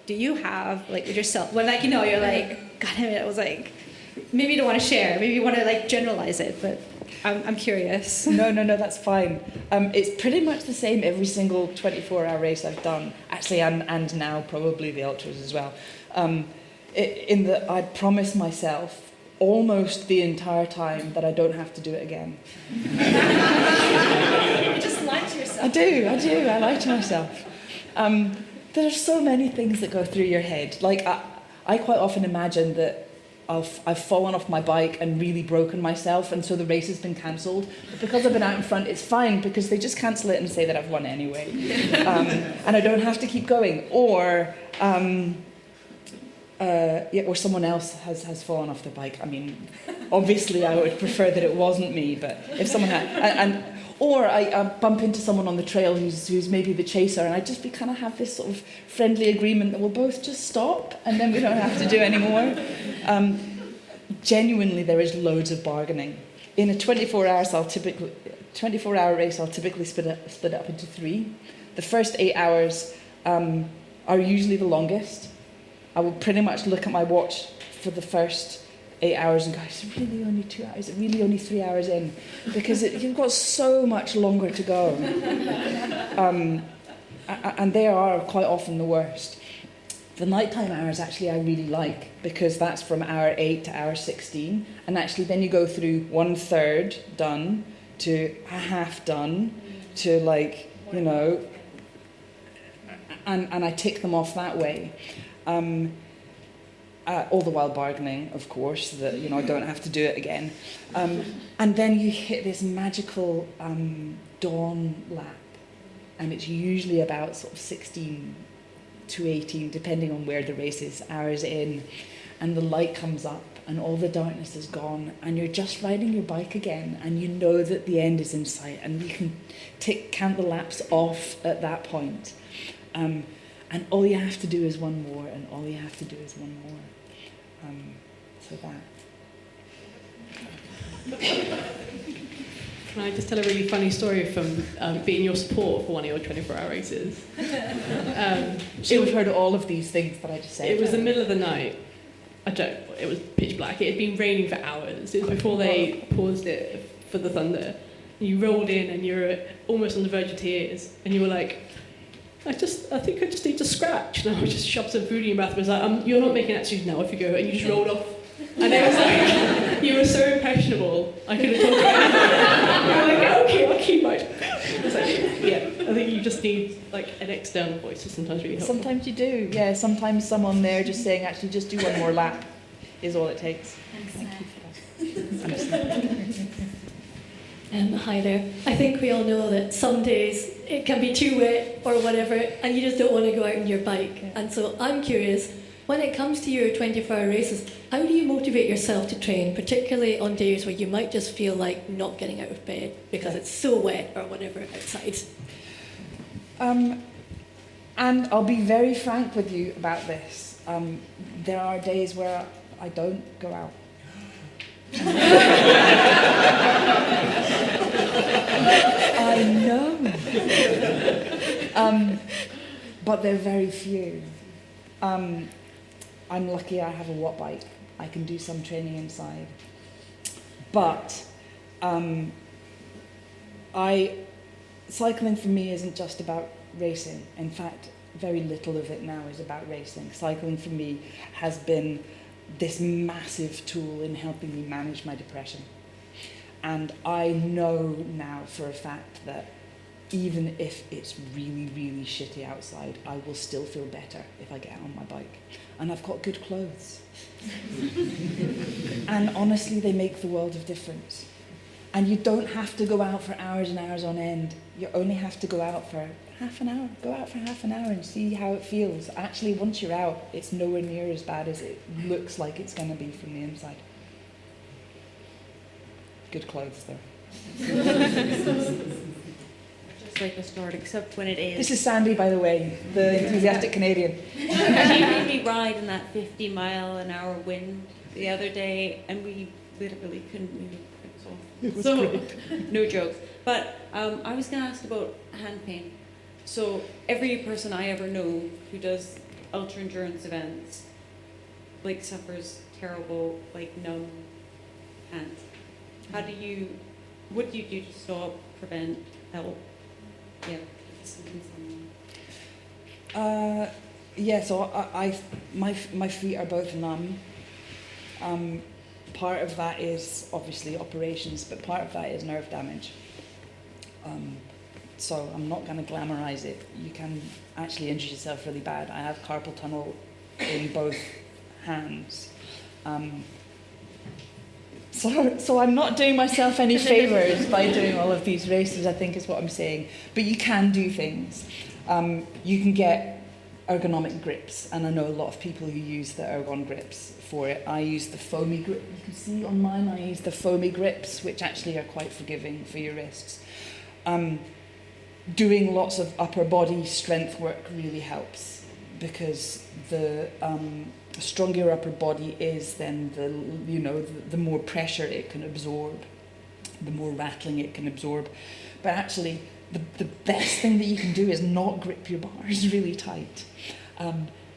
do you have like with yourself when you're like, God damn it, I was like, maybe you don't want to share, maybe you want to like generalize it, but I'm curious. No, that's fine. It's pretty much the same every single 24-hour race I've done, actually, and now probably the ultras as well. In that I promise myself almost the entire time that I don't have to do it again. You just lie to yourself. I do. I lie to myself. There are so many things that go through your head. Like, I quite often imagine that I've fallen off my bike and really broken myself, and so the race has been cancelled. But because I've been out in front, it's fine, because they just cancel it and say that I've won anyway. And I don't have to keep going. Or someone else has fallen off their bike. I mean, obviously I would prefer that it wasn't me, but if someone had... Or I bump into someone on the trail who's maybe the chaser, and I just kind of have this sort of friendly agreement that we'll both just stop, and then we don't have to do anymore. Genuinely, there is loads of bargaining. In a 24-hour race, I'll typically split it up into 3. The first 8 hours are usually the longest. I will pretty much look at my watch for the first 8 hours and go, it's really only 2 hours, it's really only 3 hours in, because you've got so much longer to go. And they are quite often the worst. The nighttime hours actually I really like, because that's from hour 8 to hour 16, and actually then you go through 1/3 done to a half done to and I tick them off that way. All the while bargaining, of course, that I don't have to do it again. And then you hit this magical dawn lap, and it's usually about sort of 16 to 18, depending on where the race is, hours in, and the light comes up, and all the darkness is gone, and you're just riding your bike again, and you know that the end is in sight, and you can count the laps off at that point. And all you have to do is one more, and all you have to do is one more. So that. Can I just tell a really funny story from being your support for one of your 24-hour races? She would have heard all of these things that I just said. It was the middle of the night. It was pitch black. It had been raining for hours. It was before they paused it for the thunder. You rolled in and you were almost on the verge of tears, and you were like, I think I just need to scratch. And I just shoved some food in your mouth and was like, you're not making that decision now, off you go. And you just rolled off. And it was like, you were so impressionable, I could have talked about it. You were like, okay, I'll keep my... It's like, yeah, I think you just need like an external voice is sometimes really helpful. Sometimes you do, yeah. Sometimes someone there just saying, actually, just do one more lap is all it takes. Thank you for that. Hi there. I think we all know that some days it can be too wet or whatever, and you just don't want to go out on your bike. Yeah. And so I'm curious, when it comes to your 24-hour races, how do you motivate yourself to train, particularly on days where you might just feel like not getting out of bed because it's so wet or whatever outside? And I'll be very frank with you about this. There are days where I don't go out. I know. But they're very few. I'm lucky I have a watt bike. I can do some training inside. But cycling for me isn't just about racing. In fact, very little of it now is about racing. Cycling for me has been this massive tool in helping me manage my depression. And I know now for a fact that even if it's really, really shitty outside, I will still feel better if I get on my bike. And I've got good clothes. And honestly, they make the world of difference. And you don't have to go out for hours and hours on end. You only have to go out for half an hour. Go out for half an hour and see how it feels. Actually, once you're out, it's nowhere near as bad as it looks like it's going to be from the inside. Good clothes, though. Just like a snort, except when it is. This is Sandy, by the way, the enthusiastic Canadian. She made me ride in that 50-mile-an-hour wind the other day, and we literally couldn't move. It was So, great. no jokes. But I was going to ask about hand pain. So every person I ever know who does ultra endurance events, like, suffers terrible, like, numb hands. What do you do to stop, prevent, help? Yeah. So my feet are both numb. Part of that is obviously operations, but part of that is nerve damage. So I'm not going to glamorize it. You can actually injure yourself really bad. I have carpal tunnel in both hands. So I'm not doing myself any favours by doing all of these races, I think is what I'm saying. But you can do things. You can get ergonomic grips, and I know a lot of people who use the ergon grips for it. I use the foamy grip. You can see on mine, I use the foamy grips, which actually are quite forgiving for your wrists. Doing lots of upper body strength work really helps, because the stronger your upper body is, then the more pressure it can absorb, the more rattling it can absorb. But actually, the best thing that you can do is not grip your bars really tight.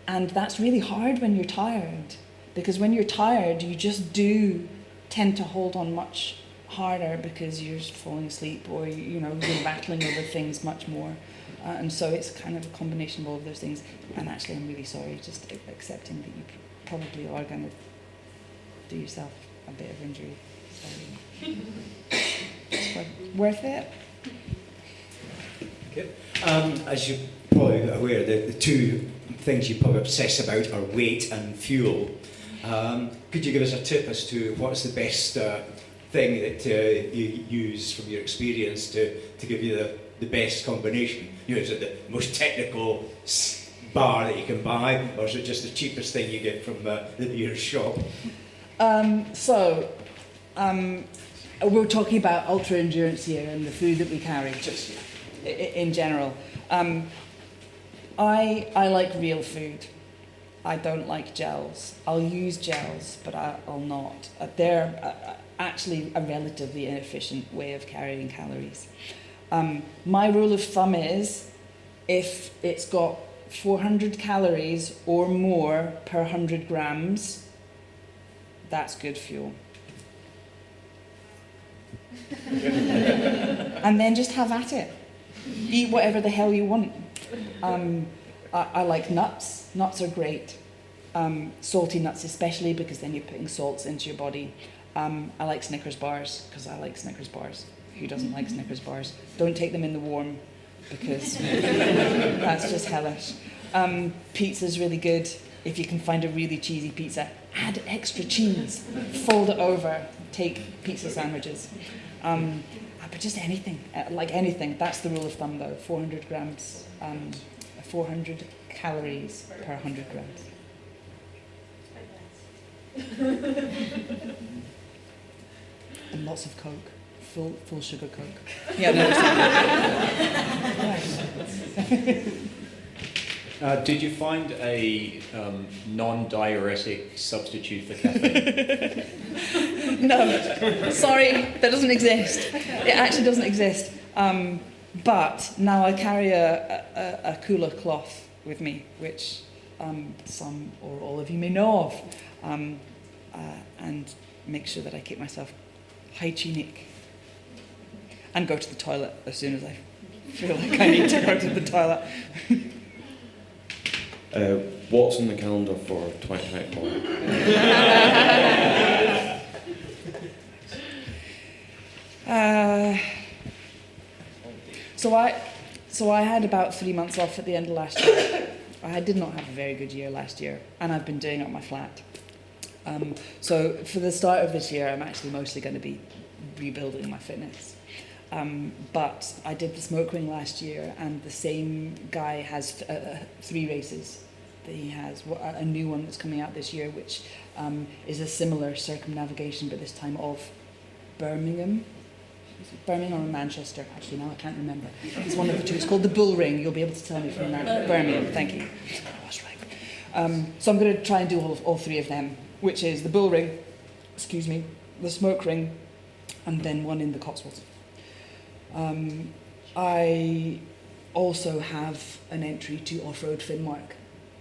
And that's really hard when you're tired, because when you're tired, you just do tend to hold on much harder because you're falling asleep, or you're rattling over things much more. And so it's kind of a combination of all of those things. And actually, I'm really sorry, just accepting that you probably are going to do yourself a bit of injury. Sorry. It's worth it. Okay. As you're probably aware, the two things you probably obsess about are weight and fuel. Could you give us a tip as to what's the best thing that you use from your experience to give you the best combination? Is it the most technical bar that you can buy, or is it just the cheapest thing you get from the beer shop? We're talking about ultra endurance here and the food that we carry, just in general. I like real food. I don't like gels. I'll use gels, but I'll not. They're actually a relatively inefficient way of carrying calories. My rule of thumb is if it's got 400 calories or more per 100 grams, that's good fuel. And then just have at it. Eat whatever the hell you want. I like nuts. Nuts are great. Salty nuts especially, because then you're putting salts into your body. I like Snickers bars because I like Snickers bars. Who doesn't like Snickers bars? Don't take them in the warm because that's just hellish. Pizza's really good. If you can find a really cheesy pizza, add extra cheese. Fold it over. Take pizza sandwiches. But just anything, like anything. That's the rule of thumb though. 400 grams, 400 calories per 100 grams. And lots of Coke. Full sugar Coke. Yeah, no. Did you find a non-diuretic substitute for caffeine? No, sorry, that doesn't exist. It actually doesn't exist. But now I carry a cooler cloth with me, which some or all of you may know of, and make sure that I keep myself hygienic and go to the toilet as soon as I feel like I need to go to the toilet. What's on the calendar for 2024? So I had about 3 months off at the end of last year. I did not have a very good year last year, and I've been doing up my flat. So for the start of this year, I'm actually mostly going to be rebuilding my fitness. But I did the smoke ring last year, and the same guy has 3 races. He has a new one that's coming out this year, which is a similar circumnavigation, but this time of Birmingham. Birmingham or Manchester? Actually, now I can't remember. It's one of the two. It's called the Bull Ring. You'll be able to tell me from Birmingham. Thank you. I was right. So I'm going to try and do all 3 of them, which is the Bull Ring, the Smoke Ring, and then one in the Cotswolds. I also have an entry to Off-Road Finnmark,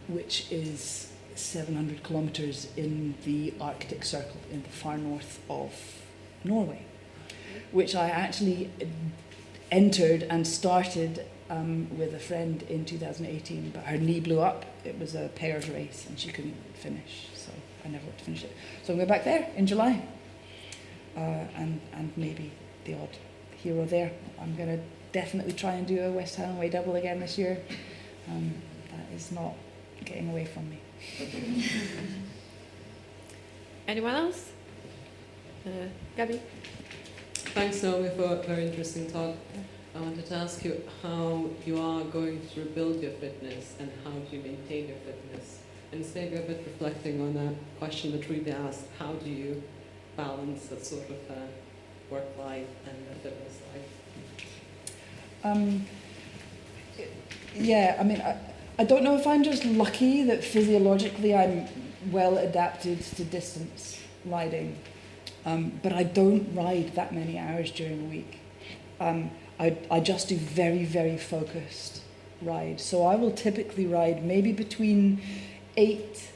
which is 700 kilometres in the Arctic Circle in the far north of Norway, which I actually entered and started with a friend in 2018, but her knee blew up. It was a pairs race and she couldn't finish, so I never got to finish it. So I'm going back there in July, and maybe the odd hero there. I'm going to definitely try and do a West Highland Way double again this year. That is not getting away from me. Anyone else? Gabby? Thanks, Naomi, for a very interesting talk. I wanted to ask you how you are going to rebuild your fitness and how do you maintain your fitness? And it's maybe a bit reflecting on a question that Ruby asked, how do you balance that sort of work life and fitness life? Yeah, I mean, I don't know if I'm just lucky that physiologically I'm well adapted to distance riding, but I don't ride that many hours during the week. I just do very, very focused rides. So I will typically ride maybe between 8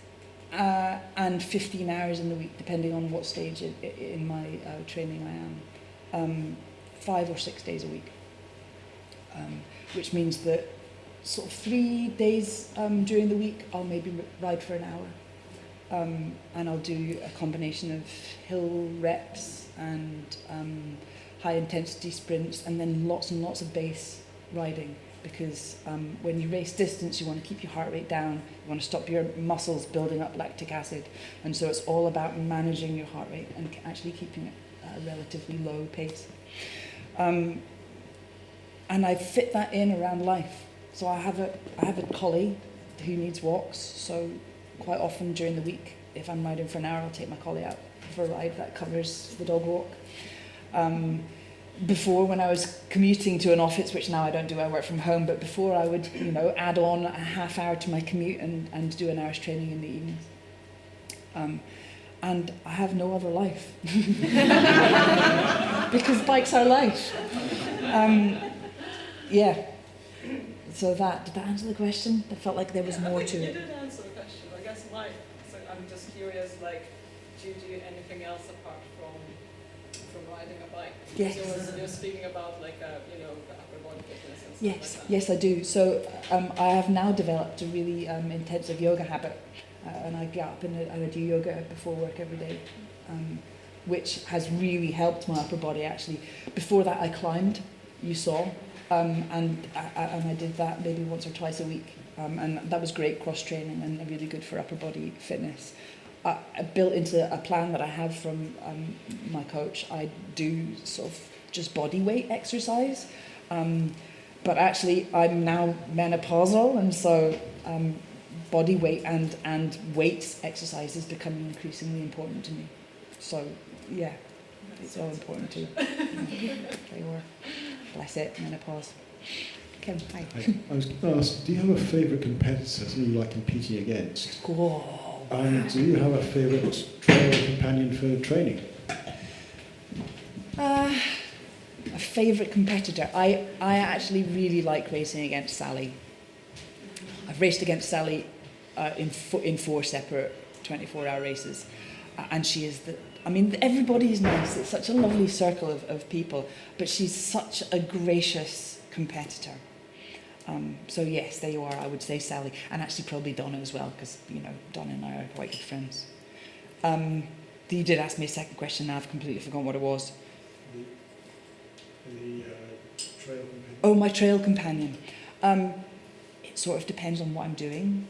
and 15 hours in the week, depending on what stage in my training I am, 5 or 6 days a week, which means that sort of 3 days during the week I'll maybe ride for an hour, and I'll do a combination of hill reps and high intensity sprints, and then lots and lots of base riding, because when you race distance you want to keep your heart rate down, you want to stop your muscles building up lactic acid, and so it's all about managing your heart rate and actually keeping it at a relatively low pace. And I fit that in around life. So I have a collie who needs walks, so quite often during the week, if I'm riding for an hour, I'll take my collie out for a ride that covers the dog walk. Before, when I was commuting to an office, which now I don't do, I work from home, but before I would, add on a half hour to my commute and do an hour's training in the evenings. And I have no other life. Because bikes are life. Yeah. So did that answer the question? I felt like there was more to You it. did answer the question. I guess I'm just curious, do you do anything else apart from riding a bike? Yes. You're speaking about the upper body fitness and stuff Yes, like that. yes, I do. So I have now developed a really intensive yoga habit, and I get up and I do yoga before work every day, which has really helped my upper body actually. Before that, I climbed, you saw, and I did that maybe once or twice a week, and that was great cross training and really good for upper body fitness. I built into a plan that I have from my coach. I do sort of just body weight exercise, but actually I'm now menopausal, and so body weight and weights exercise is becoming increasingly important to me. So yeah, it's all important too. They were, bless it, menopause. Kim, hi. I was going to ask, do you have a favourite competitor, something you like competing against? Whoa. And do you have a favourite trail companion for training? A favourite competitor? I actually really like racing against Sally. I've raced against Sally in 4 separate 24-hour races. And she is everybody is nice. It's such a lovely circle of people. But she's such a gracious competitor. So yes, there you are. I would say Sally, and actually probably Donna as well, because Donna and I are quite good friends. You did ask me a second question. Now I've completely forgotten what it was. The trail companion. Oh, my trail companion. It sort of depends on what I'm doing.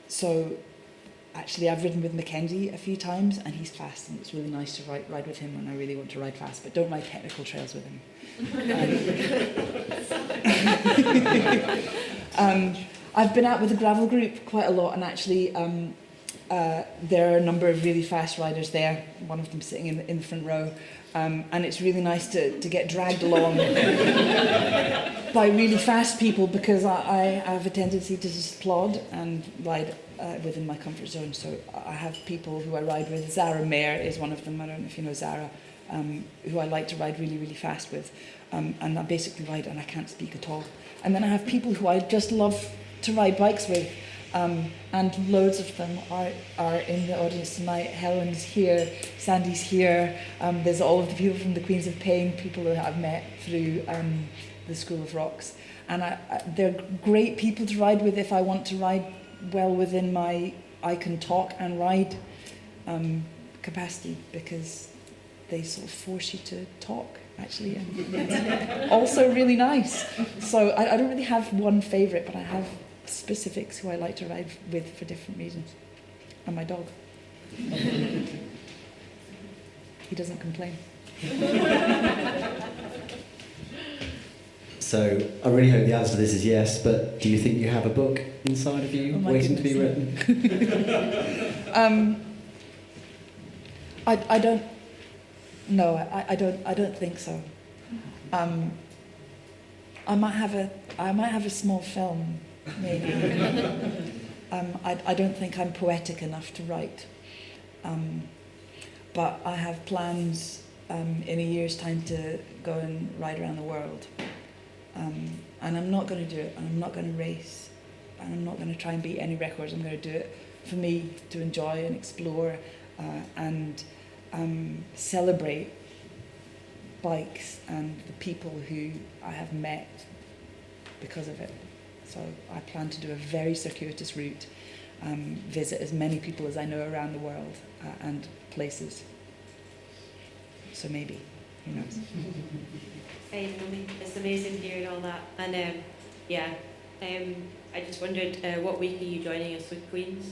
So actually, I've ridden with Mackenzie a few times, and he's fast, and it's really nice to ride with him when I really want to ride fast. But don't ride technical trails with him. I've been out with the gravel group quite a lot, and actually there are a number of really fast riders there, one of them sitting in the front row, and it's really nice to get dragged along by really fast people, because I have a tendency to just plod and ride within my comfort zone. So I have people who I ride with. Zara Mayer is one of them. I don't know if you know Zara, who I like to ride really, really fast with. And I basically ride and I can't speak at all. And then I have people who I just love to ride bikes with, and loads of them are in the audience tonight. Helen's here, Sandy's here, there's all of the people from the Queens of Pain, people that I've met through the School of Rocks. And they're great people to ride with if I want to ride well within my I can talk and ride capacity, because they sort of force you to talk, actually, and it's also really nice. So I don't really have one favourite, but I have specifics who I like to ride with for different reasons. And my dog. He doesn't complain. So I really hope the answer to this is yes, but do you think you have a book inside of you waiting to be written? I don't. No, I don't think so. I might have a small film, maybe. I don't think I'm poetic enough to write. But I have plans in a year's time to go and ride around the world. And I'm not going to do it, and I'm not going to race, and I'm not going to try and beat any records. I'm going to do it for me, to enjoy and explore and celebrate bikes and the people who I have met because of it. So I plan to do a very circuitous route, visit as many people as I know around the world and places. So maybe, who knows? Naomi, it's amazing hearing all that. And I just wondered, what week are you joining us with Queens?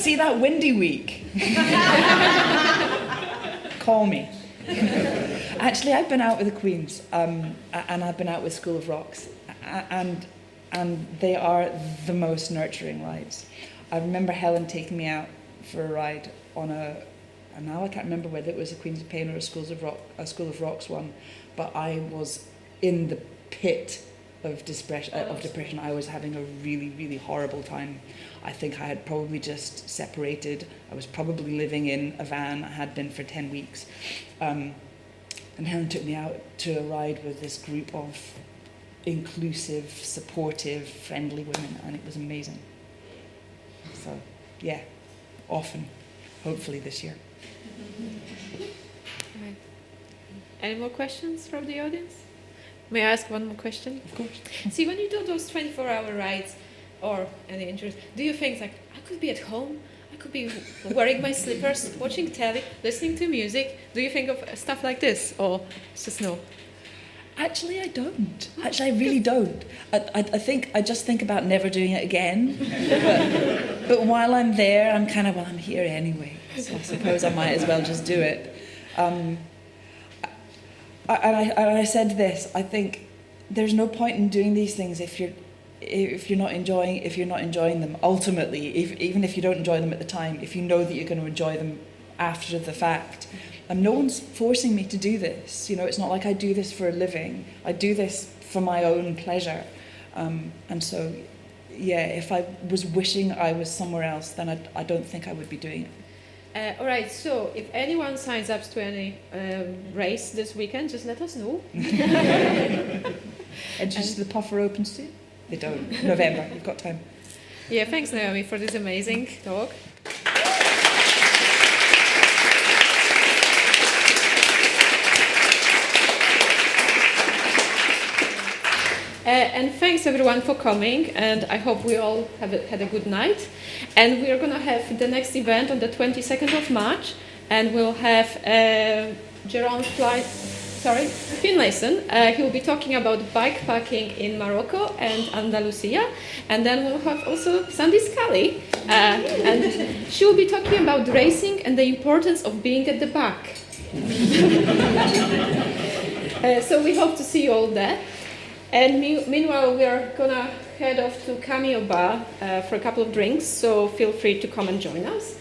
See that windy week? Call me. Actually, I've been out with the Queens, and I've been out with School of Rocks, and and they are the most nurturing rides. I remember Helen taking me out for a ride on and now I can't remember whether it was a Queen's of Pain or a School of Rocks one, but I was in the pit of depression. I was having a really, really horrible time. I think I had probably just separated. I was probably living in a van. I had been for 10 weeks. And Helen took me out to a ride with this group of inclusive, supportive, friendly women, and it was amazing. So, yeah, often, hopefully this year. Right. Any more questions from the audience? May I ask one more question? Of course. See, when you do those 24-hour rides or any interest, do you think like, I could be at home, I could be wearing my slippers, watching telly, listening to music? Do you think of stuff like this, or it's just no? Actually, I don't. Actually, I really don't. I just think about never doing it again. But while I'm there, I'm kind of, well, I'm here anyway, so I suppose I might as well just do it. I said this. I think there's no point in doing these things if you're not enjoying them. Ultimately, even if you don't enjoy them at the time, if you know that you're going to enjoy them after the fact. And no one's forcing me to do this. It's not like I do this for a living. I do this for my own pleasure. And so, yeah, if I was wishing I was somewhere else, then I don't think I would be doing it. All right, so if anyone signs up to any race this weekend, just let us know. And just the puffer opens soon? They don't. November, you've got time. Yeah, thanks, Naomi, for this amazing talk. And thanks everyone for coming, and I hope we all had a good night. And we are going to have the next event on the 22nd of March, and we'll have Finlayson. He will be talking about bikepacking in Morocco and Andalusia. And then we'll have also Sandy Scully, and she will be talking about racing and the importance of being at the back. So we hope to see you all there. And meanwhile, we are going to head off to Cameo Bar for a couple of drinks, so feel free to come and join us.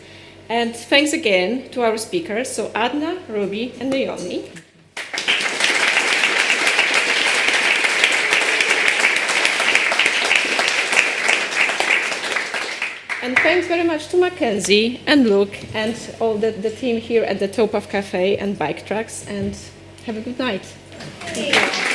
And thanks again to our speakers, so Adna, Ruby, and Naomi. And thanks very much to Mackenzie and Luke and all the team here at the Towpath Cafe and Bike Tracks, and have a good night. Thank you.